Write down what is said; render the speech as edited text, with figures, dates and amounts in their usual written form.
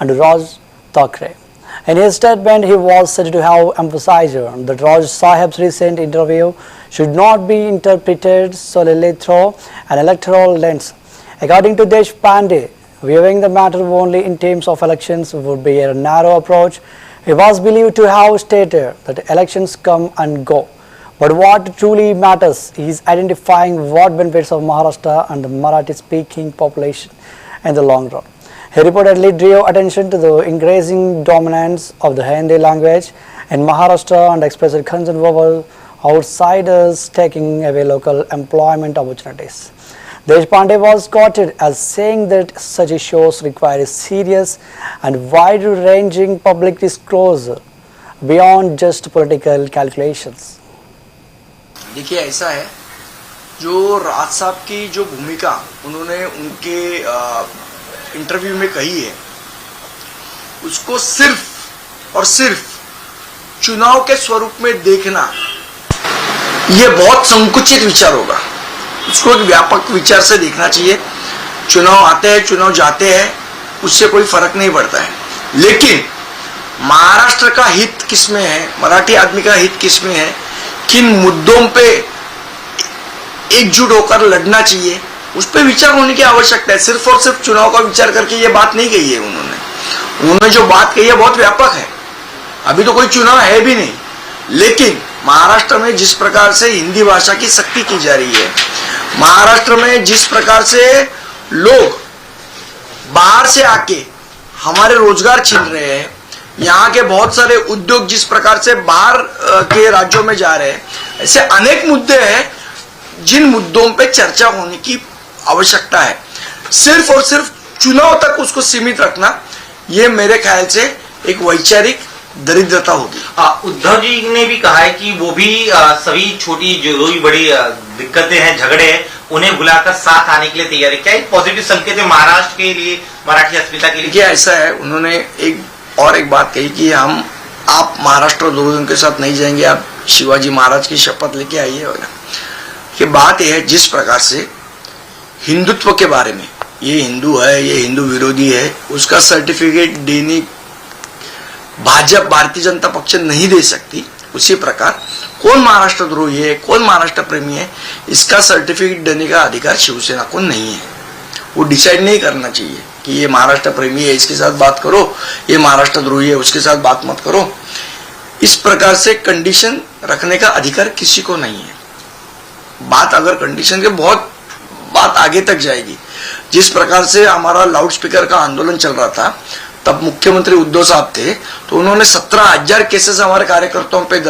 and Raj Thackeray. In his statement, he was said to have emphasized that Raj Sahib's recent interview should not be interpreted solely through an electoral lens. According to Deshpande, viewing the matter only in terms of elections would be a narrow approach. He was believed to have stated that elections come and go, but what truly matters is identifying what benefits of Maharashtra and the Marathi-speaking population in the long run. He reportedly drew attention to the increasing dominance of the Hindi language in Maharashtra and expressed concern over outsiders taking away local employment opportunities. Deshpande was quoted as saying that such issues require a serious and wide-ranging public disclosure beyond just political calculations. देखिए ऐसा है, जो राज साहब की जो भूमिका उन्होंने उनके इंटरव्यू में कही है, उसको सिर्फ और सिर्फ चुनाव के स्वरूप में देखना ये बहुत संकुचित विचार होगा। उसको एक व्यापक विचार से देखना चाहिए। चुनाव आते हैं, चुनाव जाते हैं, उससे कोई फर्क नहीं पड़ता है। लेकिन महाराष्ट्र का हित किसमें है, मराठी आदमी का हित किसमें है, किन मुद्दों पे एकजुट होकर लड़ना चाहिए, उस पर विचार होने की आवश्यकता है। सिर्फ और सिर्फ चुनाव का विचार करके ये बात नहीं कही है उन्होंने जो बात कही है बहुत व्यापक है। अभी तो कोई चुनाव है भी नहीं, लेकिन महाराष्ट्र में जिस प्रकार से हिंदी भाषा की सख्ती की जा रही है, महाराष्ट्र में जिस प्रकार से लोग बाहर से आके हमारे रोजगार छीन रहे हैं, यहाँ के बहुत सारे उद्योग जिस प्रकार से बाहर के राज्यों में जा रहे हैं, ऐसे अनेक मुद्दे हैं जिन मुद्दों पे चर्चा होने की आवश्यकता है। सिर्फ और सिर्फ चुनाव तक उसको सीमित रखना ये मेरे ख्याल से एक वैचारिक दरिद्रता होगी। उद्धव जी ने भी कहा है कि वो भी सभी छोटी जो भी बड़ी दिक्कतें हैं, झगड़े हैं, उन्हें बुलाकर साथ आने के लिए तैयार है। क्या एक पॉजिटिव संकेत है महाराष्ट्र के लिए, मराठी अस्मिता के लिए? क्या ऐसा है, उन्होंने एक बात कही कि आप महाराष्ट्र द्रोहियों के साथ नहीं जाएंगे, आप शिवाजी महाराज की शपथ लेके आइए। ये बात है जिस प्रकार से हिंदुत्व के बारे में, ये हिंदू है, ये हिंदू विरोधी है, उसका सर्टिफिकेट देने भाजपा भारतीय जनता पक्ष नहीं दे सकती, उसी प्रकार कौन महाराष्ट्र द्रोही है, कौन महाराष्ट्र प्रेमी है, इसका सर्टिफिकेट देने का अधिकार शिवसेना को नहीं है। वो डिसाइड नहीं करना चाहिए कि ये महाराष्ट्र प्रेमी है, इसके साथ बात करो, ये महाराष्ट्र द्रोही है, उसके साथ बात मत करो। इस प्रकार से कंडीशन रखने का अधिकार किसी को नहीं है। बात अगर कंडीशन के बहुत बात आगे तक जाएगी। जिस प्रकार से हमारा लाउड स्पीकर का आंदोलन चल रहा था, तब मुख्यमंत्री उद्धव साहब थे, तो उन्होंने 17,000 केसेस हमारे कार्यकर्ताओं पे